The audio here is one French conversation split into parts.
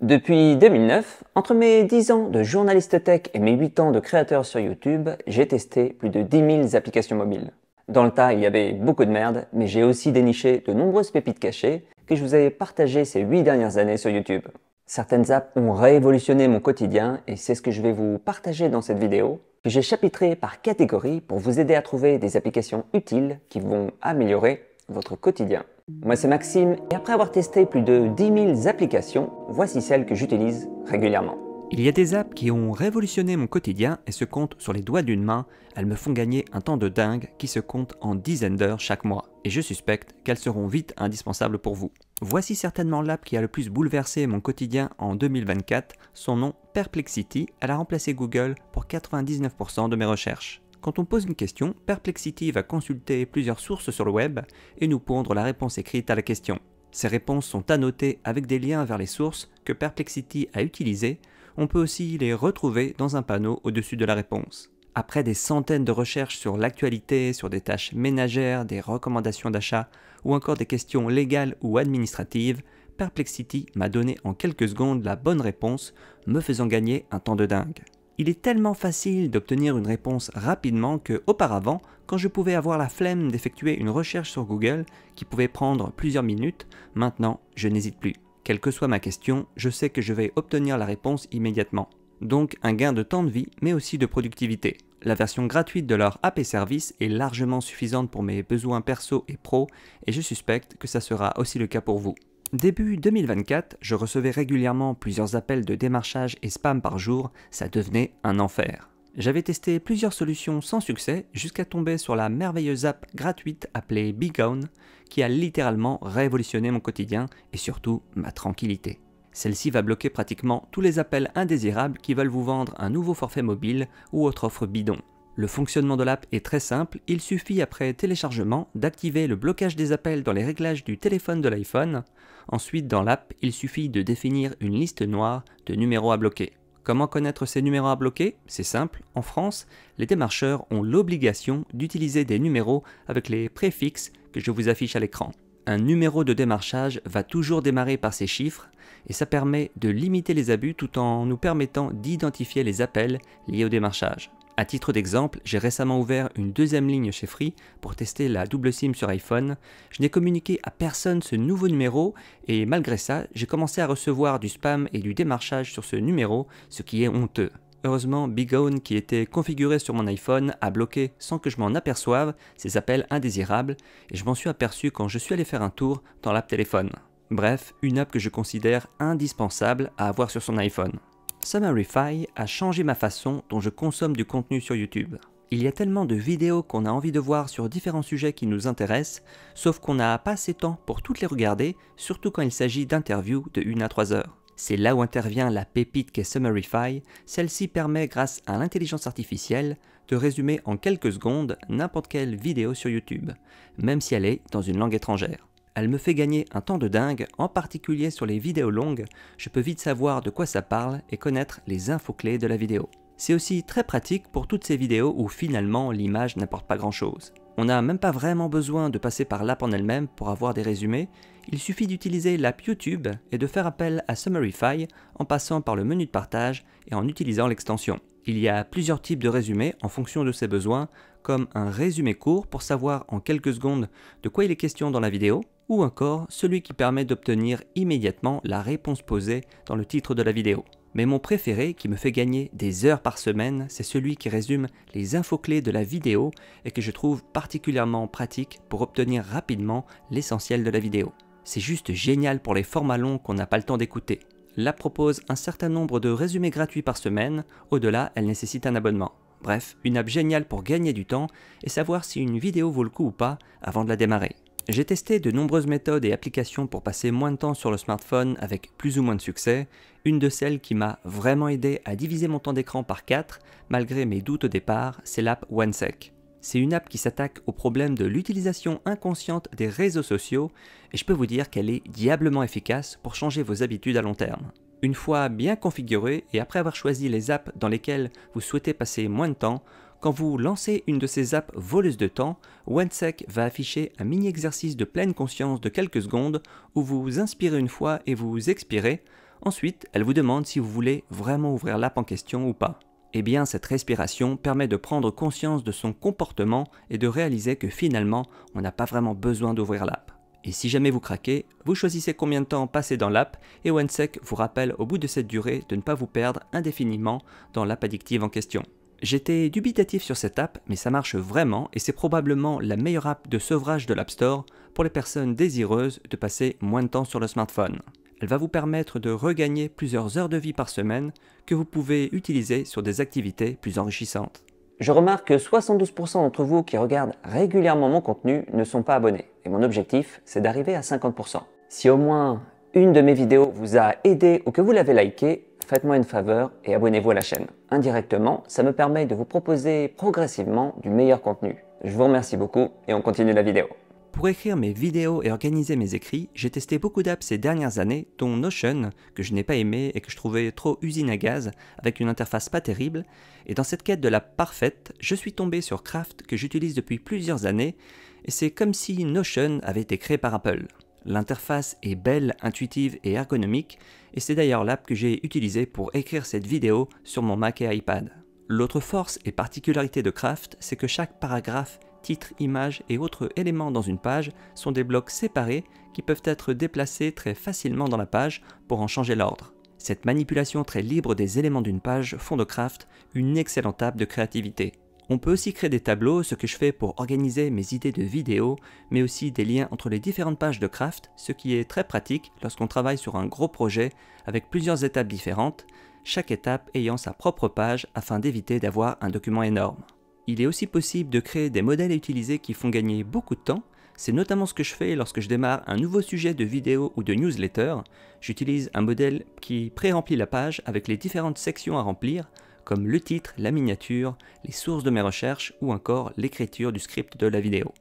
Depuis 2009, entre mes 10 ans de journaliste tech et mes 8 ans de créateur sur YouTube, j'ai testé plus de 10 000 applications mobiles. Dans le tas, il y avait beaucoup de merde, mais j'ai aussi déniché de nombreuses pépites cachées que je vous ai partagées ces 8 dernières années sur YouTube. Certaines apps ont révolutionné mon quotidien et c'est ce que je vais vous partager dans cette vidéo, que j'ai chapitré par catégorie pour vous aider à trouver des applications utiles qui vont améliorer votre quotidien. Moi c'est Maxime et après avoir testé plus de 10 000 applications, voici celles que j'utilise régulièrement. Il y a des apps qui ont révolutionné mon quotidien et se comptent sur les doigts d'une main. Elles me font gagner un temps de dingue qui se compte en dizaines d'heures chaque mois. Et je suspecte qu'elles seront vite indispensables pour vous. Voici certainement l'app qui a le plus bouleversé mon quotidien en 2024. Son nom, Perplexity. Elle a remplacé Google pour 99% de mes recherches. Quand on pose une question, Perplexity va consulter plusieurs sources sur le web et nous pondre la réponse écrite à la question. Ces réponses sont annotées avec des liens vers les sources que Perplexity a utilisées. On peut aussi les retrouver dans un panneau au-dessus de la réponse. Après des centaines de recherches sur l'actualité, sur des tâches ménagères, des recommandations d'achat ou encore des questions légales ou administratives, Perplexity m'a donné en quelques secondes la bonne réponse, me faisant gagner un temps de dingue. Il est tellement facile d'obtenir une réponse rapidement que, auparavant, quand je pouvais avoir la flemme d'effectuer une recherche sur Google qui pouvait prendre plusieurs minutes, maintenant je n'hésite plus. Quelle que soit ma question, je sais que je vais obtenir la réponse immédiatement. Donc un gain de temps de vie, mais aussi de productivité. La version gratuite de leur app et service est largement suffisante pour mes besoins perso et pro, et je suspecte que ça sera aussi le cas pour vous. Début 2024, je recevais régulièrement plusieurs appels de démarchage et spam par jour, ça devenait un enfer. J'avais testé plusieurs solutions sans succès jusqu'à tomber sur la merveilleuse app gratuite appelée BeGone qui a littéralement révolutionné mon quotidien et surtout ma tranquillité. Celle-ci va bloquer pratiquement tous les appels indésirables qui veulent vous vendre un nouveau forfait mobile ou autre offre bidon. Le fonctionnement de l'app est très simple, il suffit après téléchargement d'activer le blocage des appels dans les réglages du téléphone de l'iPhone. Ensuite dans l'app, il suffit de définir une liste noire de numéros à bloquer. Comment connaître ces numéros à bloquer? C'est simple, en France, les démarcheurs ont l'obligation d'utiliser des numéros avec les préfixes que je vous affiche à l'écran. Un numéro de démarchage va toujours démarrer par ces chiffres et ça permet de limiter les abus tout en nous permettant d'identifier les appels liés au démarchage. À titre d'exemple, j'ai récemment ouvert une deuxième ligne chez Free pour tester la double SIM sur iPhone. Je n'ai communiqué à personne ce nouveau numéro et malgré ça, j'ai commencé à recevoir du spam et du démarchage sur ce numéro, ce qui est honteux. Heureusement, BeGone qui était configuré sur mon iPhone a bloqué sans que je m'en aperçoive ces appels indésirables et je m'en suis aperçu quand je suis allé faire un tour dans l'app téléphone. Bref, une app que je considère indispensable à avoir sur son iPhone. Summerify a changé ma façon dont je consomme du contenu sur YouTube. Il y a tellement de vidéos qu'on a envie de voir sur différents sujets qui nous intéressent, sauf qu'on n'a pas assez de temps pour toutes les regarder, surtout quand il s'agit d'interviews de 1 à 3 heures. C'est là où intervient la pépite qu'est Summerify. Celle-ci permet, grâce à l'intelligence artificielle, de résumer en quelques secondes n'importe quelle vidéo sur YouTube, même si elle est dans une langue étrangère. Elle me fait gagner un temps de dingue, en particulier sur les vidéos longues, je peux vite savoir de quoi ça parle et connaître les infos clés de la vidéo. C'est aussi très pratique pour toutes ces vidéos où finalement l'image n'apporte pas grand chose. On n'a même pas vraiment besoin de passer par l'app en elle-même pour avoir des résumés, il suffit d'utiliser l'app YouTube et de faire appel à Summerify en passant par le menu de partage et en utilisant l'extension. Il y a plusieurs types de résumés en fonction de ses besoins, comme un résumé court pour savoir en quelques secondes de quoi il est question dans la vidéo, ou encore celui qui permet d'obtenir immédiatement la réponse posée dans le titre de la vidéo. Mais mon préféré, qui me fait gagner des heures par semaine, c'est celui qui résume les infos clés de la vidéo et que je trouve particulièrement pratique pour obtenir rapidement l'essentiel de la vidéo. C'est juste génial pour les formats longs qu'on n'a pas le temps d'écouter. L'app propose un certain nombre de résumés gratuits par semaine, au-delà elle nécessite un abonnement. Bref, une app géniale pour gagner du temps et savoir si une vidéo vaut le coup ou pas avant de la démarrer. J'ai testé de nombreuses méthodes et applications pour passer moins de temps sur le smartphone avec plus ou moins de succès. Une de celles qui m'a vraiment aidé à diviser mon temps d'écran par 4, malgré mes doutes au départ, c'est l'app OneSec. C'est une app qui s'attaque au problème de l'utilisation inconsciente des réseaux sociaux et je peux vous dire qu'elle est diablement efficace pour changer vos habitudes à long terme. Une fois bien configurée et après avoir choisi les apps dans lesquelles vous souhaitez passer moins de temps, quand vous lancez une de ces apps voleuses de temps, OneSec va afficher un mini exercice de pleine conscience de quelques secondes où vous inspirez une fois et vous expirez. Ensuite, elle vous demande si vous voulez vraiment ouvrir l'app en question ou pas. Eh bien, cette respiration permet de prendre conscience de son comportement et de réaliser que finalement, on n'a pas vraiment besoin d'ouvrir l'app. Et si jamais vous craquez, vous choisissez combien de temps passer dans l'app et OneSec vous rappelle au bout de cette durée de ne pas vous perdre indéfiniment dans l'app addictive en question. J'étais dubitatif sur cette app, mais ça marche vraiment et c'est probablement la meilleure app de sevrage de l'App Store pour les personnes désireuses de passer moins de temps sur le smartphone. Elle va vous permettre de regagner plusieurs heures de vie par semaine que vous pouvez utiliser sur des activités plus enrichissantes. Je remarque que 72% d'entre vous qui regardent régulièrement mon contenu ne sont pas abonnés. Et mon objectif, c'est d'arriver à 50%. Si au moins une de mes vidéos vous a aidé ou que vous l'avez liké, faites-moi une faveur et abonnez-vous à la chaîne. Indirectement, ça me permet de vous proposer progressivement du meilleur contenu. Je vous remercie beaucoup et on continue la vidéo. Pour écrire mes vidéos et organiser mes écrits, j'ai testé beaucoup d'apps ces dernières années, dont Notion, que je n'ai pas aimé et que je trouvais trop usine à gaz, avec une interface pas terrible. Et dans cette quête de l'app parfaite, je suis tombé sur Craft, que j'utilise depuis plusieurs années, et c'est comme si Notion avait été créé par Apple. L'interface est belle, intuitive et ergonomique, et c'est d'ailleurs l'app que j'ai utilisée pour écrire cette vidéo sur mon Mac et iPad. L'autre force et particularité de Craft, c'est que chaque paragraphe, titre, image et autres éléments dans une page sont des blocs séparés qui peuvent être déplacés très facilement dans la page pour en changer l'ordre. Cette manipulation très libre des éléments d'une page font de Craft une excellente app de créativité. On peut aussi créer des tableaux, ce que je fais pour organiser mes idées de vidéos, mais aussi des liens entre les différentes pages de Craft, ce qui est très pratique lorsqu'on travaille sur un gros projet avec plusieurs étapes différentes, chaque étape ayant sa propre page afin d'éviter d'avoir un document énorme. Il est aussi possible de créer des modèles à utiliser qui font gagner beaucoup de temps. C'est notamment ce que je fais lorsque je démarre un nouveau sujet de vidéo ou de newsletter. J'utilise un modèle qui pré-remplit la page avec les différentes sections à remplir, comme le titre, la miniature, les sources de mes recherches ou encore l'écriture du script de la vidéo.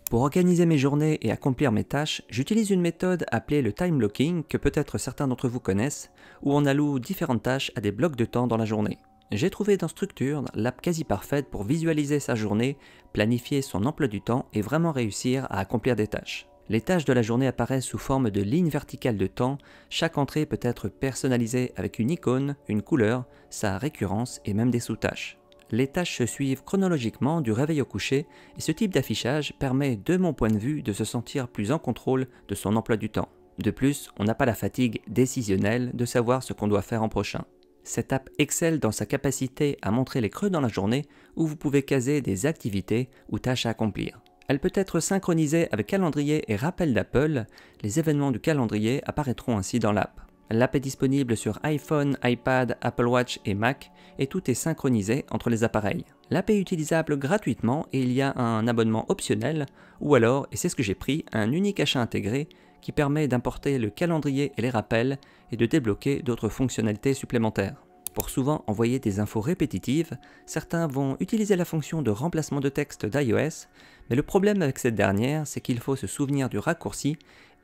Pour organiser mes journées et accomplir mes tâches, j'utilise une méthode appelée le time blocking que peut-être certains d'entre vous connaissent, où on alloue différentes tâches à des blocs de temps dans la journée. J'ai trouvé dans Structure l'app quasi parfaite pour visualiser sa journée, planifier son emploi du temps et vraiment réussir à accomplir des tâches. Les tâches de la journée apparaissent sous forme de lignes verticales de temps, chaque entrée peut être personnalisée avec une icône, une couleur, sa récurrence et même des sous-tâches. Les tâches se suivent chronologiquement du réveil au coucher et ce type d'affichage permet de mon point de vue de se sentir plus en contrôle de son emploi du temps. De plus, on n'a pas la fatigue décisionnelle de savoir ce qu'on doit faire en prochain. Cette app excelle dans sa capacité à montrer les creux dans la journée où vous pouvez caser des activités ou tâches à accomplir. Elle peut être synchronisée avec calendrier et rappel d'Apple, les événements du calendrier apparaîtront ainsi dans l'app. L'app est disponible sur iPhone, iPad, Apple Watch et Mac et tout est synchronisé entre les appareils. L'app est utilisable gratuitement et il y a un abonnement optionnel ou alors, et c'est ce que j'ai pris, un unique achat intégré qui permet d'importer le calendrier et les rappels et de débloquer d'autres fonctionnalités supplémentaires. Pour souvent envoyer des infos répétitives, certains vont utiliser la fonction de remplacement de texte d'iOS, mais le problème avec cette dernière, c'est qu'il faut se souvenir du raccourci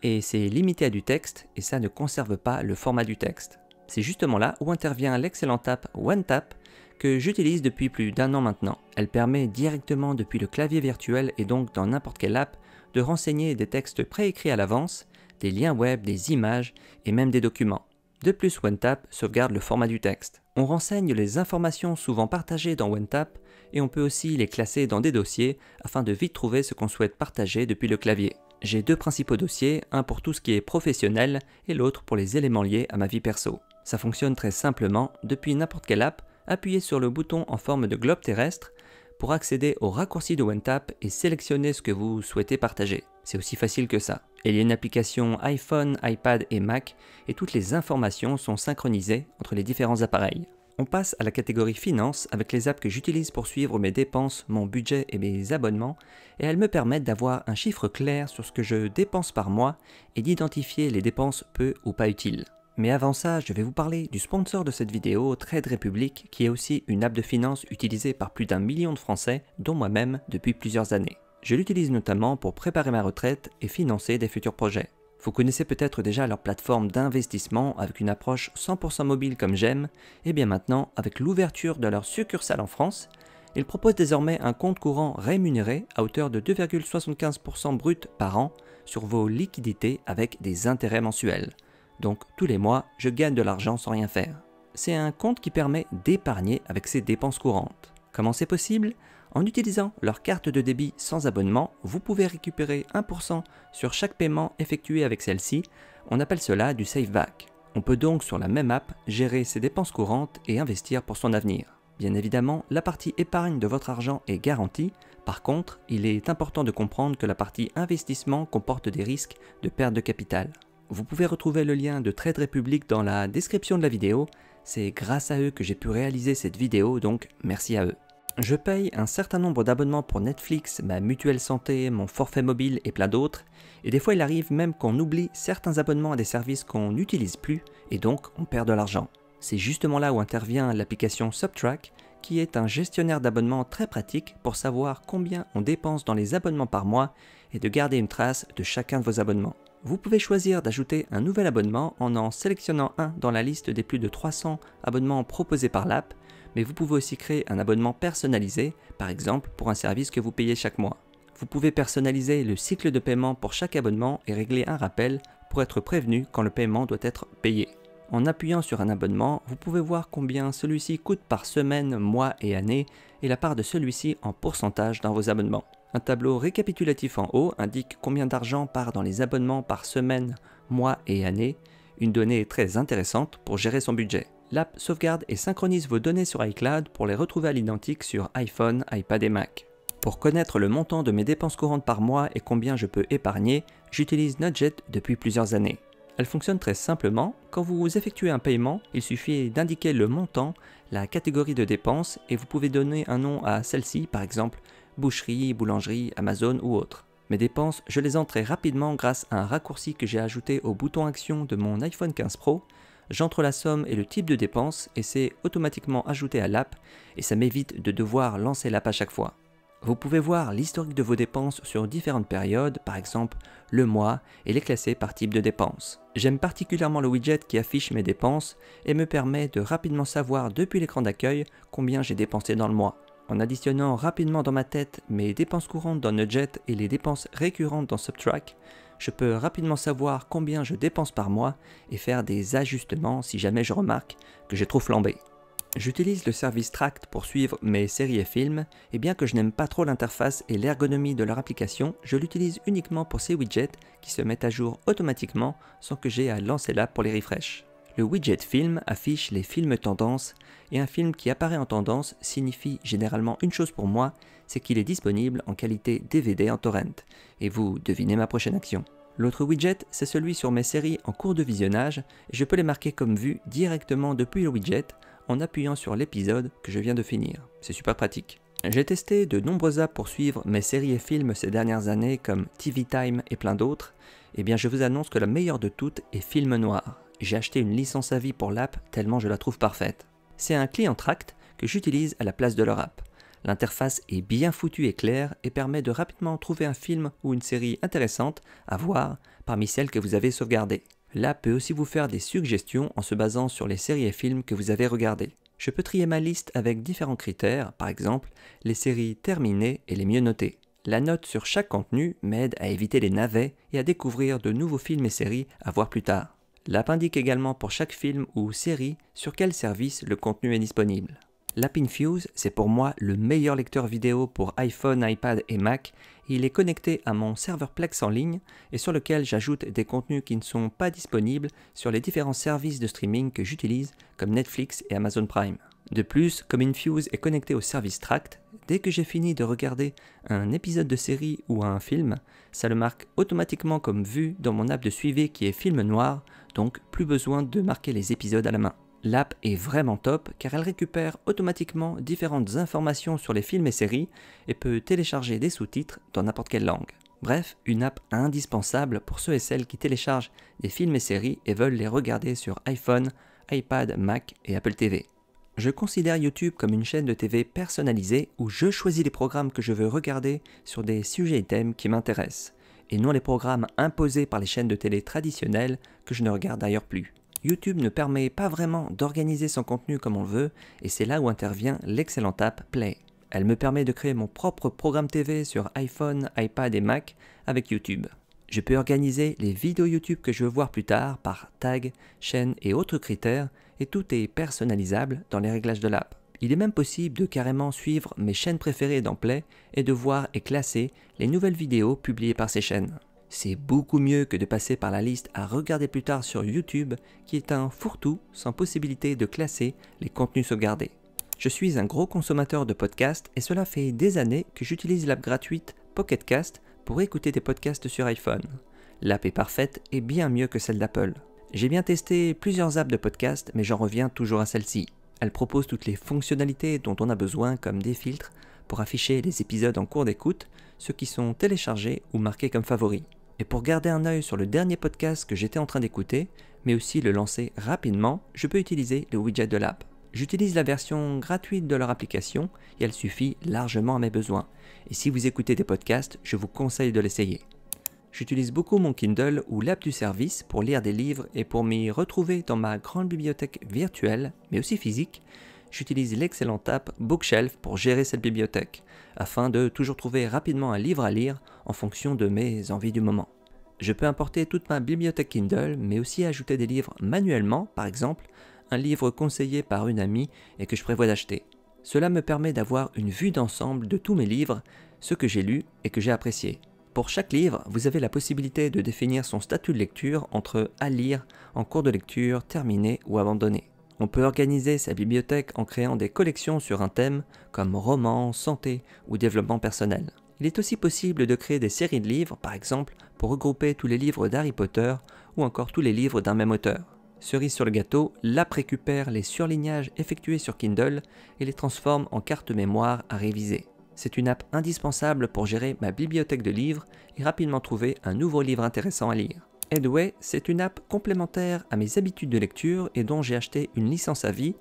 et c'est limité à du texte et ça ne conserve pas le format du texte. C'est justement là où intervient l'excellente app OneTap que j'utilise depuis plus d'1 an maintenant. Elle permet directement depuis le clavier virtuel et donc dans n'importe quelle app de renseigner des textes préécrits à l'avance, des liens web, des images et même des documents. De plus, OneTap sauvegarde le format du texte. On renseigne les informations souvent partagées dans OneTap et on peut aussi les classer dans des dossiers afin de vite trouver ce qu'on souhaite partager depuis le clavier. J'ai 2 principaux dossiers, un pour tout ce qui est professionnel et l'autre pour les éléments liés à ma vie perso. Ça fonctionne très simplement, depuis n'importe quelle app, appuyez sur le bouton en forme de globe terrestre pour accéder au raccourci de OneTap et sélectionner ce que vous souhaitez partager. C'est aussi facile que ça. Il y a une application iPhone, iPad et Mac et toutes les informations sont synchronisées entre les différents appareils. On passe à la catégorie finance avec les apps que j'utilise pour suivre mes dépenses, mon budget et mes abonnements et elles me permettent d'avoir un chiffre clair sur ce que je dépense par mois et d'identifier les dépenses peu ou pas utiles. Mais avant ça, je vais vous parler du sponsor de cette vidéo, Trade Republic, qui est aussi une app de finance utilisée par plus d'1 million de Français, dont moi-même depuis plusieurs années. Je l'utilise notamment pour préparer ma retraite et financer des futurs projets. Vous connaissez peut-être déjà leur plateforme d'investissement avec une approche 100% mobile comme j'aime, et bien maintenant, avec l'ouverture de leur succursale en France, ils proposent désormais un compte courant rémunéré à hauteur de 2,75% brut par an sur vos liquidités avec des intérêts mensuels. Donc tous les mois, je gagne de l'argent sans rien faire. C'est un compte qui permet d'épargner avec ses dépenses courantes. Comment c'est possible? En utilisant leur carte de débit sans abonnement, vous pouvez récupérer 1% sur chaque paiement effectué avec celle-ci. On appelle cela du save back. On peut donc sur la même app gérer ses dépenses courantes et investir pour son avenir. Bien évidemment, la partie épargne de votre argent est garantie. Par contre, il est important de comprendre que la partie investissement comporte des risques de perte de capital. Vous pouvez retrouver le lien de Trade Republic dans la description de la vidéo. C'est grâce à eux que j'ai pu réaliser cette vidéo, donc merci à eux. Je paye un certain nombre d'abonnements pour Netflix, ma mutuelle santé, mon forfait mobile et plein d'autres. Et des fois il arrive même qu'on oublie certains abonnements à des services qu'on n'utilise plus et donc on perd de l'argent. C'est justement là où intervient l'application Subtrack, qui est un gestionnaire d'abonnements très pratique pour savoir combien on dépense dans les abonnements par mois et de garder une trace de chacun de vos abonnements. Vous pouvez choisir d'ajouter un nouvel abonnement en sélectionnant un dans la liste des plus de 300 abonnements proposés par l'app, mais vous pouvez aussi créer un abonnement personnalisé, par exemple pour un service que vous payez chaque mois. Vous pouvez personnaliser le cycle de paiement pour chaque abonnement et régler un rappel pour être prévenu quand le paiement doit être payé. En appuyant sur un abonnement, vous pouvez voir combien celui-ci coûte par semaine, mois et année et la part de celui-ci en pourcentage dans vos abonnements. Un tableau récapitulatif en haut indique combien d'argent part dans les abonnements par semaine, mois et année, une donnée très intéressante pour gérer son budget. L'app sauvegarde et synchronise vos données sur iCloud pour les retrouver à l'identique sur iPhone, iPad et Mac. Pour connaître le montant de mes dépenses courantes par mois et combien je peux épargner, j'utilise Nudget depuis plusieurs années. Elle fonctionne très simplement. Quand vous effectuez un paiement, il suffit d'indiquer le montant, la catégorie de dépenses et vous pouvez donner un nom à celle-ci, par exemple boucherie, boulangerie, Amazon ou autre. Mes dépenses, je les entre très rapidement grâce à un raccourci que j'ai ajouté au bouton action de mon iPhone 15 Pro. J'entre la somme et le type de dépense et c'est automatiquement ajouté à l'app et ça m'évite de devoir lancer l'app à chaque fois. Vous pouvez voir l'historique de vos dépenses sur différentes périodes, par exemple le mois, et les classer par type de dépenses. J'aime particulièrement le widget qui affiche mes dépenses et me permet de rapidement savoir depuis l'écran d'accueil combien j'ai dépensé dans le mois. En additionnant rapidement dans ma tête mes dépenses courantes dans Nudget et les dépenses récurrentes dans Subtrack, je peux rapidement savoir combien je dépense par mois et faire des ajustements si jamais je remarque que j'ai trop flambé. J'utilise le service Tract pour suivre mes séries et films, et bien que je n'aime pas trop l'interface et l'ergonomie de leur application, je l'utilise uniquement pour ces widgets qui se mettent à jour automatiquement sans que j'aie à lancer l'app pour les refresh. Le widget film affiche les films tendances, et un film qui apparaît en tendance signifie généralement une chose pour moi, c'est qu'il est disponible en qualité DVD en torrent. Et vous devinez ma prochaine action. L'autre widget, c'est celui sur mes séries en cours de visionnage, et je peux les marquer comme vues directement depuis le widget, en appuyant sur l'épisode que je viens de finir. C'est super pratique. J'ai testé de nombreuses apps pour suivre mes séries et films ces dernières années comme TV Time et plein d'autres. Et bien je vous annonce que la meilleure de toutes est Film Noir. J'ai acheté une licence à vie pour l'app tellement je la trouve parfaite. C'est un client Tract que j'utilise à la place de leur app. L'interface est bien foutue et claire et permet de rapidement trouver un film ou une série intéressante à voir parmi celles que vous avez sauvegardées. L'app peut aussi vous faire des suggestions en se basant sur les séries et films que vous avez regardés. Je peux trier ma liste avec différents critères, par exemple les séries terminées et les mieux notées. La note sur chaque contenu m'aide à éviter les navets et à découvrir de nouveaux films et séries à voir plus tard. L'app indique également pour chaque film ou série sur quel service le contenu est disponible. L'app Infuse, c'est pour moi le meilleur lecteur vidéo pour iPhone, iPad et Mac. Il est connecté à mon serveur Plex en ligne et sur lequel j'ajoute des contenus qui ne sont pas disponibles sur les différents services de streaming que j'utilise comme Netflix et Amazon Prime. De plus, comme Infuse est connecté au service Tract, dès que j'ai fini de regarder un épisode de série ou un film, ça le marque automatiquement comme vue dans mon app de suivi qui est Film Noir, donc plus besoin de marquer les épisodes à la main. L'app est vraiment top car elle récupère automatiquement différentes informations sur les films et séries et peut télécharger des sous-titres dans n'importe quelle langue. Bref, une app indispensable pour ceux et celles qui téléchargent des films et séries et veulent les regarder sur iPhone, iPad, Mac et Apple TV. Je considère YouTube comme une chaîne de TV personnalisée où je choisis les programmes que je veux regarder sur des sujets et thèmes qui m'intéressent, et non les programmes imposés par les chaînes de télé traditionnelles que je ne regarde d'ailleurs plus. YouTube ne permet pas vraiment d'organiser son contenu comme on veut, et c'est là où intervient l'excellente app Play. Elle me permet de créer mon propre programme TV sur iPhone, iPad et Mac avec YouTube. Je peux organiser les vidéos YouTube que je veux voir plus tard par tag, chaîne et autres critères, et tout est personnalisable dans les réglages de l'app. Il est même possible de carrément suivre mes chaînes préférées dans Play et de voir et classer les nouvelles vidéos publiées par ces chaînes. C'est beaucoup mieux que de passer par la liste à regarder plus tard sur YouTube, qui est un fourre-tout sans possibilité de classer les contenus sauvegardés. Je suis un gros consommateur de podcasts et cela fait des années que j'utilise l'app gratuite Pocket Cast pour écouter des podcasts sur iPhone. L'app est parfaite et bien mieux que celle d'Apple. J'ai bien testé plusieurs apps de podcast, mais j'en reviens toujours à celle-ci. Elle propose toutes les fonctionnalités dont on a besoin, comme des filtres pour afficher les épisodes en cours d'écoute, ceux qui sont téléchargés ou marqués comme favoris. Et pour garder un œil sur le dernier podcast que j'étais en train d'écouter, mais aussi le lancer rapidement, je peux utiliser le widget de l'app. J'utilise la version gratuite de leur application et elle suffit largement à mes besoins. Et si vous écoutez des podcasts, je vous conseille de l'essayer. J'utilise beaucoup mon Kindle ou l'app du service pour lire des livres et pour m'y retrouver dans ma grande bibliothèque virtuelle, mais aussi physique. J'utilise l'excellente app Bookshelf pour gérer cette bibliothèque, afin de toujours trouver rapidement un livre à lire en fonction de mes envies du moment. Je peux importer toute ma bibliothèque Kindle, mais aussi ajouter des livres manuellement, par exemple, un livre conseillé par une amie et que je prévois d'acheter. Cela me permet d'avoir une vue d'ensemble de tous mes livres, ceux que j'ai lus et que j'ai appréciés. Pour chaque livre, vous avez la possibilité de définir son statut de lecture entre à lire, en cours de lecture, terminé ou abandonné. On peut organiser sa bibliothèque en créant des collections sur un thème comme roman, santé ou développement personnel. Il est aussi possible de créer des séries de livres, par exemple, pour regrouper tous les livres d'Harry Potter ou encore tous les livres d'un même auteur. Cerise sur le gâteau, l'app récupère les surlignages effectués sur Kindle et les transforme en carte mémoire à réviser. C'est une app indispensable pour gérer ma bibliothèque de livres et rapidement trouver un nouveau livre intéressant à lire. Headway, c'est une app complémentaire à mes habitudes de lecture et dont j'ai acheté une licence à vie.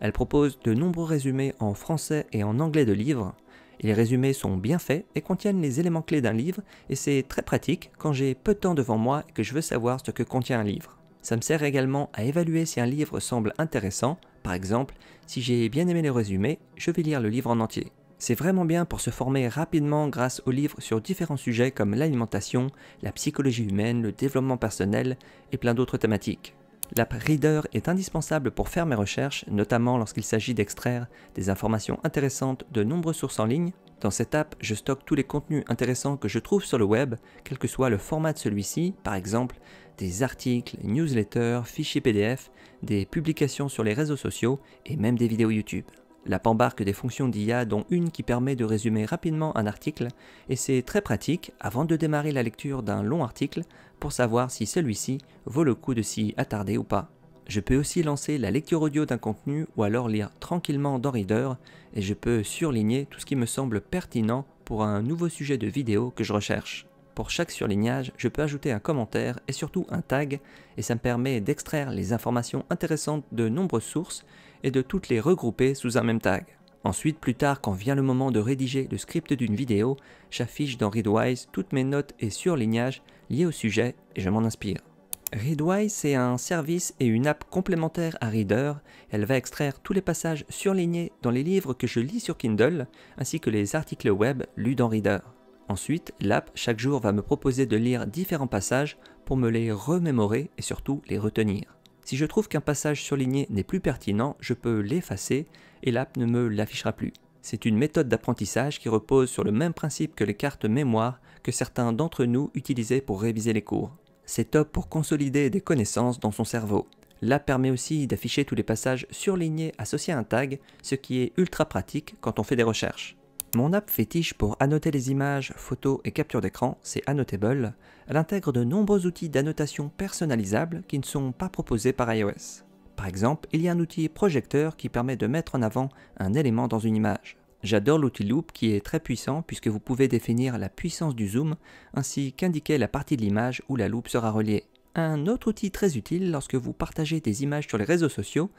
Elle propose de nombreux résumés en français et en anglais de livres. Et les résumés sont bien faits et contiennent les éléments clés d'un livre et c'est très pratique quand j'ai peu de temps devant moi et que je veux savoir ce que contient un livre. Ça me sert également à évaluer si un livre semble intéressant. Par exemple, si j'ai bien aimé les résumés, je vais lire le livre en entier. C'est vraiment bien pour se former rapidement grâce aux livres sur différents sujets comme l'alimentation, la psychologie humaine, le développement personnel et plein d'autres thématiques. L'app Reader est indispensable pour faire mes recherches, notamment lorsqu'il s'agit d'extraire des informations intéressantes de nombreuses sources en ligne. Dans cette app, je stocke tous les contenus intéressants que je trouve sur le web, quel que soit le format de celui-ci, par exemple des articles, newsletters, fichiers PDF, des publications sur les réseaux sociaux et même des vidéos YouTube. L'app embarque des fonctions d'IA dont une qui permet de résumer rapidement un article et c'est très pratique avant de démarrer la lecture d'un long article pour savoir si celui-ci vaut le coup de s'y attarder ou pas. Je peux aussi lancer la lecture audio d'un contenu ou alors lire tranquillement dans Reader et je peux surligner tout ce qui me semble pertinent pour un nouveau sujet de vidéo que je recherche. Pour chaque surlignage, je peux ajouter un commentaire et surtout un tag et ça me permet d'extraire les informations intéressantes de nombreuses sources et de toutes les regrouper sous un même tag. Ensuite, plus tard, quand vient le moment de rédiger le script d'une vidéo, j'affiche dans Readwise toutes mes notes et surlignages liés au sujet et je m'en inspire. Readwise, c'est un service et une app complémentaire à Reader. Elle va extraire tous les passages surlignés dans les livres que je lis sur Kindle, ainsi que les articles web lus dans Reader. Ensuite, l'app, chaque jour, va me proposer de lire différents passages pour me les remémorer et surtout les retenir. Si je trouve qu'un passage surligné n'est plus pertinent, je peux l'effacer et l'app ne me l'affichera plus. C'est une méthode d'apprentissage qui repose sur le même principe que les cartes mémoire que certains d'entre nous utilisaient pour réviser les cours. C'est top pour consolider des connaissances dans son cerveau. L'app permet aussi d'afficher tous les passages surlignés associés à un tag, ce qui est ultra pratique quand on fait des recherches. Mon app fétiche pour annoter les images, photos et captures d'écran, c'est Annotable. Elle intègre de nombreux outils d'annotation personnalisables qui ne sont pas proposés par iOS. Par exemple, il y a un outil projecteur qui permet de mettre en avant un élément dans une image. J'adore l'outil Loop qui est très puissant puisque vous pouvez définir la puissance du zoom ainsi qu'indiquer la partie de l'image où la loupe sera reliée. Un autre outil très utile lorsque vous partagez des images sur les réseaux sociaux,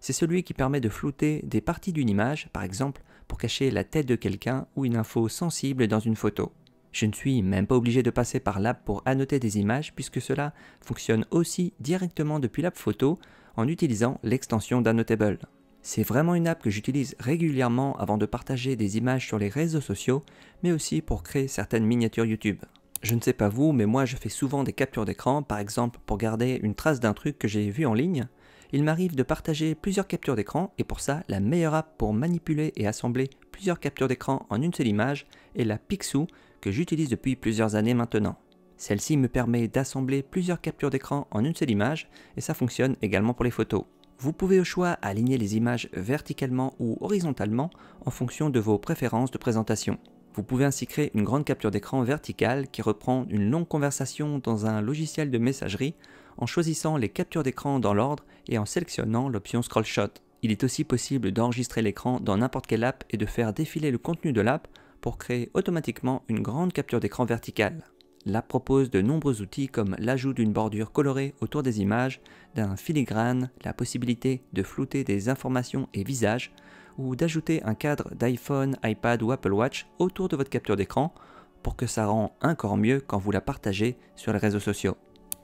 c'est celui qui permet de flouter des parties d'une image, par exemple pour cacher la tête de quelqu'un ou une info sensible dans une photo. Je ne suis même pas obligé de passer par l'app pour annoter des images puisque cela fonctionne aussi directement depuis l'app photo en utilisant l'extension d'Annotable. C'est vraiment une app que j'utilise régulièrement avant de partager des images sur les réseaux sociaux, mais aussi pour créer certaines miniatures YouTube. Je ne sais pas vous, mais moi je fais souvent des captures d'écran, par exemple pour garder une trace d'un truc que j'ai vu en ligne. Il m'arrive de partager plusieurs captures d'écran et pour ça, la meilleure app pour manipuler et assembler plusieurs captures d'écran en une seule image est la Picsou que j'utilise depuis plusieurs années maintenant. Celle-ci me permet d'assembler plusieurs captures d'écran en une seule image et ça fonctionne également pour les photos. Vous pouvez au choix aligner les images verticalement ou horizontalement en fonction de vos préférences de présentation. Vous pouvez ainsi créer une grande capture d'écran verticale qui reprend une longue conversation dans un logiciel de messagerie en choisissant les captures d'écran dans l'ordre et en sélectionnant l'option Scroll Shot. Il est aussi possible d'enregistrer l'écran dans n'importe quelle app et de faire défiler le contenu de l'app pour créer automatiquement une grande capture d'écran verticale. L'app propose de nombreux outils comme l'ajout d'une bordure colorée autour des images, d'un filigrane, la possibilité de flouter des informations et visages, ou d'ajouter un cadre d'iPhone, iPad ou Apple Watch autour de votre capture d'écran pour que ça rend encore mieux quand vous la partagez sur les réseaux sociaux.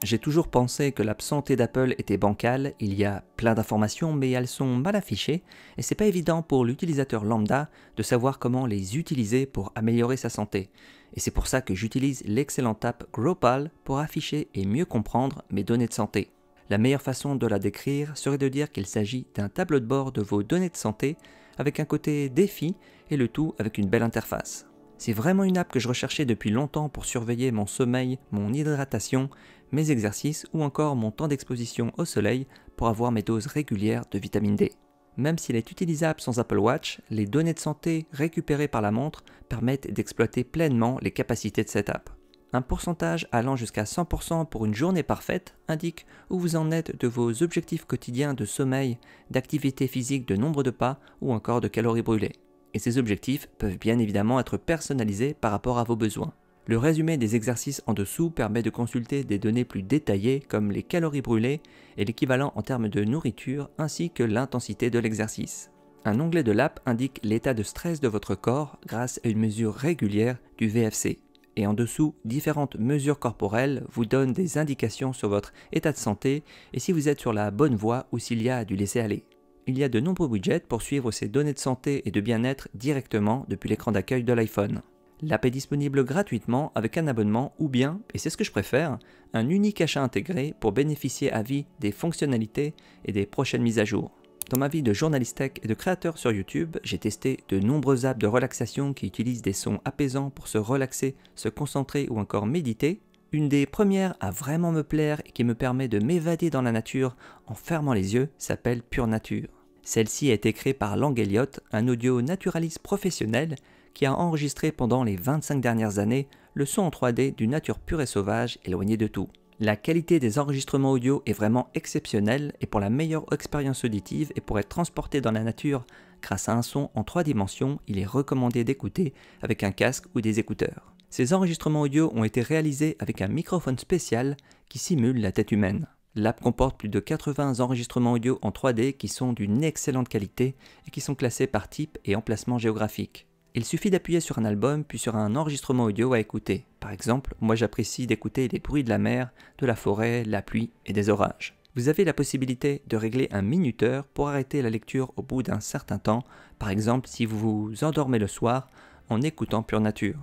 J'ai toujours pensé que l'app santé d'Apple était bancale, il y a plein d'informations mais elles sont mal affichées et c'est pas évident pour l'utilisateur lambda de savoir comment les utiliser pour améliorer sa santé. Et c'est pour ça que j'utilise l'excellente app Growpal pour afficher et mieux comprendre mes données de santé. La meilleure façon de la décrire serait de dire qu'il s'agit d'un tableau de bord de vos données de santé avec un côté défi et le tout avec une belle interface. C'est vraiment une app que je recherchais depuis longtemps pour surveiller mon sommeil, mon hydratation, mes exercices ou encore mon temps d'exposition au soleil pour avoir mes doses régulières de vitamine D. Même s'il est utilisable sans Apple Watch, les données de santé récupérées par la montre permettent d'exploiter pleinement les capacités de cette app. Un pourcentage allant jusqu'à 100% pour une journée parfaite indique où vous en êtes de vos objectifs quotidiens de sommeil, d'activité physique, de nombre de pas ou encore de calories brûlées. Et ces objectifs peuvent bien évidemment être personnalisés par rapport à vos besoins. Le résumé des exercices en dessous permet de consulter des données plus détaillées comme les calories brûlées et l'équivalent en termes de nourriture ainsi que l'intensité de l'exercice. Un onglet de l'app indique l'état de stress de votre corps grâce à une mesure régulière du VFC. Et en dessous, différentes mesures corporelles vous donnent des indications sur votre état de santé et si vous êtes sur la bonne voie ou s'il y a du laisser-aller. Il y a de nombreux widgets pour suivre ces données de santé et de bien-être directement depuis l'écran d'accueil de l'iPhone. L'app est disponible gratuitement avec un abonnement ou bien, et c'est ce que je préfère, un unique achat intégré pour bénéficier à vie des fonctionnalités et des prochaines mises à jour. Dans ma vie de journaliste tech et de créateur sur YouTube, j'ai testé de nombreuses apps de relaxation qui utilisent des sons apaisants pour se relaxer, se concentrer ou encore méditer. Une des premières à vraiment me plaire et qui me permet de m'évader dans la nature en fermant les yeux s'appelle Pure Nature. Celle-ci a été créée par Lang Elliott, un audio naturaliste professionnel qui a enregistré pendant les 25 dernières années le son en 3D d'une nature pure et sauvage éloignée de tout. La qualité des enregistrements audio est vraiment exceptionnelle et pour la meilleure expérience auditive et pour être transporté dans la nature grâce à un son en 3 dimensions, il est recommandé d'écouter avec un casque ou des écouteurs. Ces enregistrements audio ont été réalisés avec un microphone spécial qui simule la tête humaine. L'app comporte plus de 80 enregistrements audio en 3D qui sont d'une excellente qualité et qui sont classés par type et emplacement géographique. Il suffit d'appuyer sur un album puis sur un enregistrement audio à écouter. Par exemple, moi j'apprécie d'écouter les bruits de la mer, de la forêt, la pluie et des orages. Vous avez la possibilité de régler un minuteur pour arrêter la lecture au bout d'un certain temps, par exemple si vous vous endormez le soir en écoutant Pure Nature.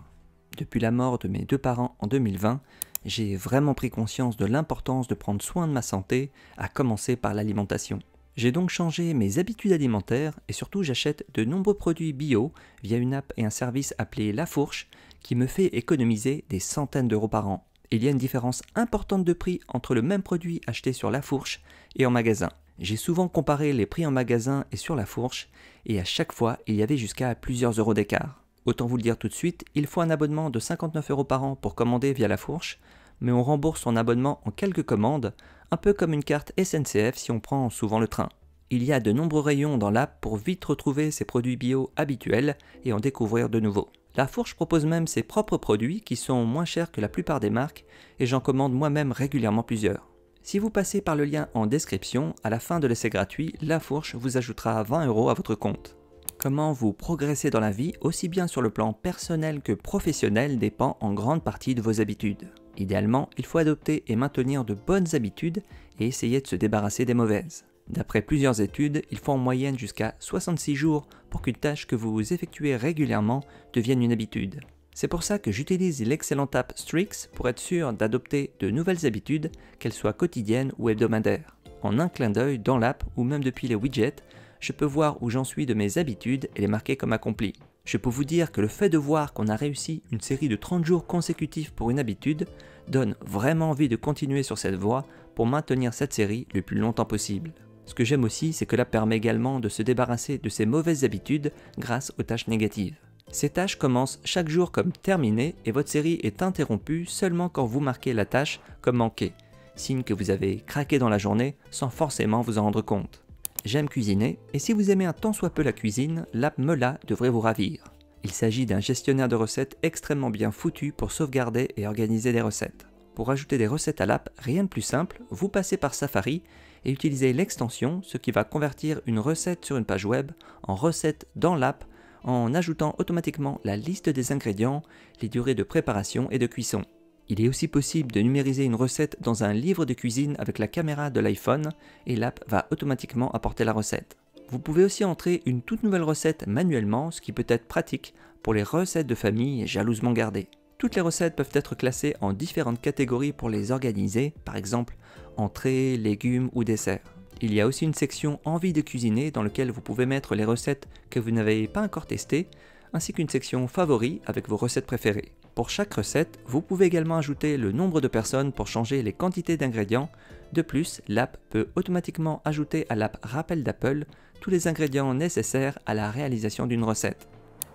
Depuis la mort de mes 2 parents en 2020, j'ai vraiment pris conscience de l'importance de prendre soin de ma santé, à commencer par l'alimentation. J'ai donc changé mes habitudes alimentaires et surtout j'achète de nombreux produits bio via une app et un service appelé La Fourche qui me fait économiser des centaines d'euros par an. Il y a une différence importante de prix entre le même produit acheté sur La Fourche et en magasin. J'ai souvent comparé les prix en magasin et sur La Fourche et à chaque fois il y avait jusqu'à plusieurs euros d'écart. Autant vous le dire tout de suite, il faut un abonnement de 59 € par an pour commander via La Fourche, mais on rembourse son abonnement en quelques commandes, un peu comme une carte SNCF si on prend souvent le train. Il y a de nombreux rayons dans l'app pour vite retrouver ses produits bio habituels et en découvrir de nouveaux. La Fourche propose même ses propres produits qui sont moins chers que la plupart des marques et j'en commande moi-même régulièrement plusieurs. Si vous passez par le lien en description, à la fin de l'essai gratuit, La Fourche vous ajoutera 20 € à votre compte. Comment vous progressez dans la vie, aussi bien sur le plan personnel que professionnel, dépend en grande partie de vos habitudes. Idéalement, il faut adopter et maintenir de bonnes habitudes et essayer de se débarrasser des mauvaises. D'après plusieurs études, il faut en moyenne jusqu'à 66 jours pour qu'une tâche que vous effectuez régulièrement devienne une habitude. C'est pour ça que j'utilise l'excellente app Strix pour être sûr d'adopter de nouvelles habitudes, qu'elles soient quotidiennes ou hebdomadaires. En un clin d'œil dans l'app ou même depuis les widgets, je peux voir où j'en suis de mes habitudes et les marquer comme accomplies. Je peux vous dire que le fait de voir qu'on a réussi une série de 30 jours consécutifs pour une habitude donne vraiment envie de continuer sur cette voie pour maintenir cette série le plus longtemps possible. Ce que j'aime aussi, c'est que l'app permet également de se débarrasser de ses mauvaises habitudes grâce aux tâches négatives. Ces tâches commencent chaque jour comme terminées et votre série est interrompue seulement quand vous marquez la tâche comme manquée, signe que vous avez craqué dans la journée sans forcément vous en rendre compte. J'aime cuisiner, et si vous aimez un tant soit peu la cuisine, l'app Mela devrait vous ravir. Il s'agit d'un gestionnaire de recettes extrêmement bien foutu pour sauvegarder et organiser des recettes. Pour ajouter des recettes à l'app, rien de plus simple, vous passez par Safari et utilisez l'extension, ce qui va convertir une recette sur une page web en recette dans l'app en ajoutant automatiquement la liste des ingrédients, les durées de préparation et de cuisson. Il est aussi possible de numériser une recette dans un livre de cuisine avec la caméra de l'iPhone et l'app va automatiquement apporter la recette. Vous pouvez aussi entrer une toute nouvelle recette manuellement, ce qui peut être pratique pour les recettes de famille jalousement gardées. Toutes les recettes peuvent être classées en différentes catégories pour les organiser, par exemple entrées, légumes ou desserts. Il y a aussi une section envie de cuisiner dans laquelle vous pouvez mettre les recettes que vous n'avez pas encore testées, ainsi qu'une section favoris avec vos recettes préférées. Pour chaque recette, vous pouvez également ajouter le nombre de personnes pour changer les quantités d'ingrédients. De plus, l'app peut automatiquement ajouter à l'app Rappel d'Apple tous les ingrédients nécessaires à la réalisation d'une recette.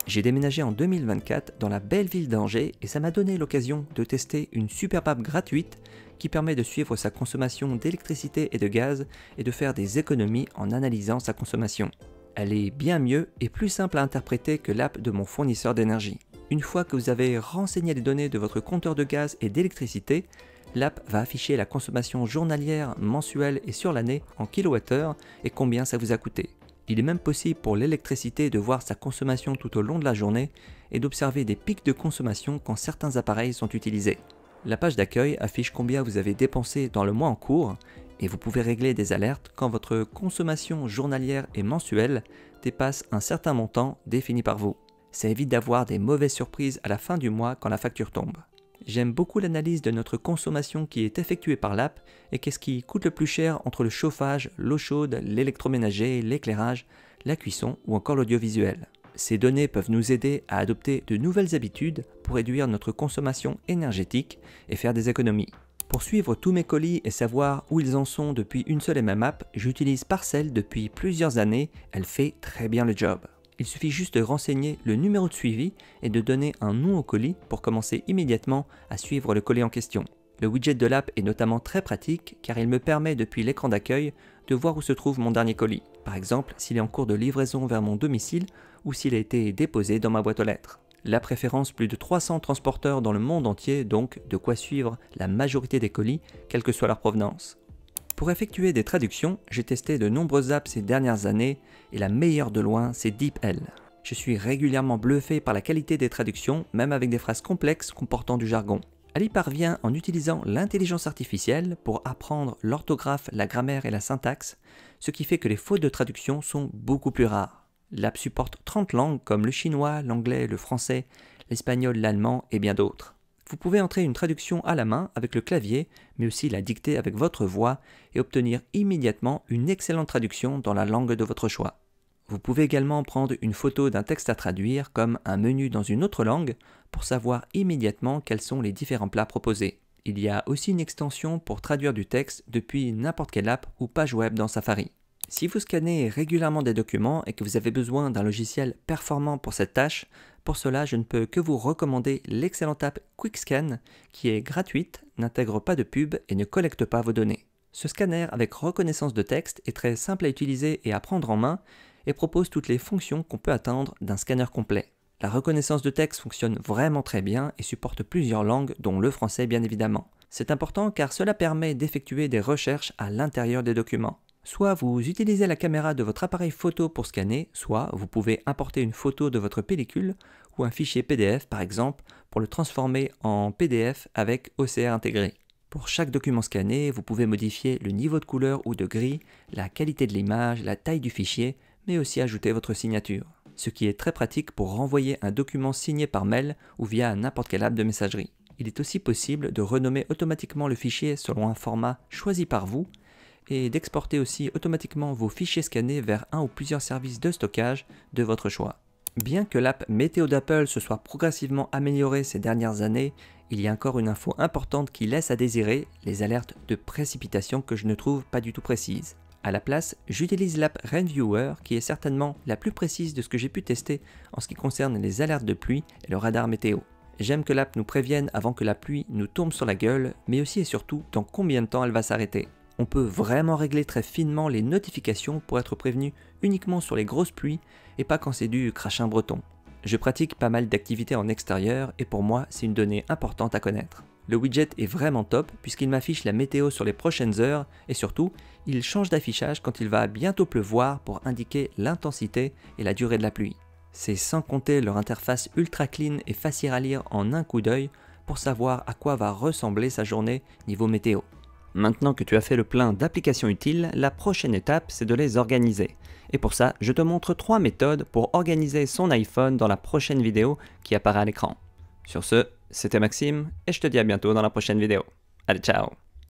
J'ai déménagé en 2024 dans la belle ville d'Angers et ça m'a donné l'occasion de tester une superbe app gratuite qui permet de suivre sa consommation d'électricité et de gaz et de faire des économies en analysant sa consommation. Elle est bien mieux et plus simple à interpréter que l'app de mon fournisseur d'énergie. Une fois que vous avez renseigné les données de votre compteur de gaz et d'électricité, l'app va afficher la consommation journalière, mensuelle et sur l'année en kWh et combien ça vous a coûté. Il est même possible pour l'électricité de voir sa consommation tout au long de la journée et d'observer des pics de consommation quand certains appareils sont utilisés. La page d'accueil affiche combien vous avez dépensé dans le mois en cours et vous pouvez régler des alertes quand votre consommation journalière et mensuelle dépasse un certain montant défini par vous. Ça évite d'avoir des mauvaises surprises à la fin du mois quand la facture tombe. J'aime beaucoup l'analyse de notre consommation qui est effectuée par l'app et qu'est-ce qui coûte le plus cher entre le chauffage, l'eau chaude, l'électroménager, l'éclairage, la cuisson ou encore l'audiovisuel. Ces données peuvent nous aider à adopter de nouvelles habitudes pour réduire notre consommation énergétique et faire des économies. Pour suivre tous mes colis et savoir où ils en sont depuis une seule et même app, j'utilise Parcel depuis plusieurs années, elle fait très bien le job. Il suffit juste de renseigner le numéro de suivi et de donner un nom au colis pour commencer immédiatement à suivre le colis en question. Le widget de l'app est notamment très pratique car il me permet depuis l'écran d'accueil de voir où se trouve mon dernier colis. Par exemple, s'il est en cours de livraison vers mon domicile ou s'il a été déposé dans ma boîte aux lettres. L'app référence plus de 300 transporteurs dans le monde entier, donc de quoi suivre la majorité des colis, quelle que soit leur provenance. Pour effectuer des traductions, j'ai testé de nombreuses apps ces dernières années et la meilleure de loin, c'est DeepL. Je suis régulièrement bluffé par la qualité des traductions, même avec des phrases complexes comportant du jargon. Elle y parvient en utilisant l'intelligence artificielle pour apprendre l'orthographe, la grammaire et la syntaxe, ce qui fait que les fautes de traduction sont beaucoup plus rares. L'app supporte 30 langues comme le chinois, l'anglais, le français, l'espagnol, l'allemand et bien d'autres. Vous pouvez entrer une traduction à la main avec le clavier, mais aussi la dicter avec votre voix et obtenir immédiatement une excellente traduction dans la langue de votre choix. Vous pouvez également prendre une photo d'un texte à traduire comme un menu dans une autre langue pour savoir immédiatement quels sont les différents plats proposés. Il y a aussi une extension pour traduire du texte depuis n'importe quelle app ou page web dans Safari. Si vous scannez régulièrement des documents et que vous avez besoin d'un logiciel performant pour cette tâche, pour cela je ne peux que vous recommander l'excellente app QuickScan qui est gratuite, n'intègre pas de pub et ne collecte pas vos données. Ce scanner avec reconnaissance de texte est très simple à utiliser et à prendre en main et propose toutes les fonctions qu'on peut attendre d'un scanner complet. La reconnaissance de texte fonctionne vraiment très bien et supporte plusieurs langues dont le français bien évidemment. C'est important car cela permet d'effectuer des recherches à l'intérieur des documents. Soit vous utilisez la caméra de votre appareil photo pour scanner, soit vous pouvez importer une photo de votre pellicule ou un fichier PDF par exemple pour le transformer en PDF avec OCR intégré. Pour chaque document scanné, vous pouvez modifier le niveau de couleur ou de gris, la qualité de l'image, la taille du fichier, mais aussi ajouter votre signature. ce qui est très pratique pour renvoyer un document signé par mail ou via n'importe quelle app de messagerie. Il est aussi possible de renommer automatiquement le fichier selon un format choisi par vous et d'exporter aussi automatiquement vos fichiers scannés vers un ou plusieurs services de stockage de votre choix. Bien que l'app Météo d'Apple se soit progressivement améliorée ces dernières années, il y a encore une info importante qui laisse à désirer, les alertes de précipitation que je ne trouve pas du tout précises. À la place, j'utilise l'app Rainviewer qui est certainement la plus précise de ce que j'ai pu tester en ce qui concerne les alertes de pluie et le radar météo. J'aime que l'app nous prévienne avant que la pluie nous tombe sur la gueule, mais aussi et surtout dans combien de temps elle va s'arrêter. On peut vraiment régler très finement les notifications pour être prévenu uniquement sur les grosses pluies et pas quand c'est du crachin breton. Je pratique pas mal d'activités en extérieur et pour moi c'est une donnée importante à connaître. Le widget est vraiment top puisqu'il m'affiche la météo sur les prochaines heures et surtout, il change d'affichage quand il va bientôt pleuvoir pour indiquer l'intensité et la durée de la pluie. C'est sans compter leur interface ultra clean et facile à lire en un coup d'œil pour savoir à quoi va ressembler sa journée niveau météo. Maintenant que tu as fait le plein d'applications utiles, la prochaine étape c'est de les organiser. Et pour ça, je te montre 3 méthodes pour organiser son iPhone dans la prochaine vidéo qui apparaît à l'écran. Sur ce, c'était Maxime et je te dis à bientôt dans la prochaine vidéo. Allez, ciao!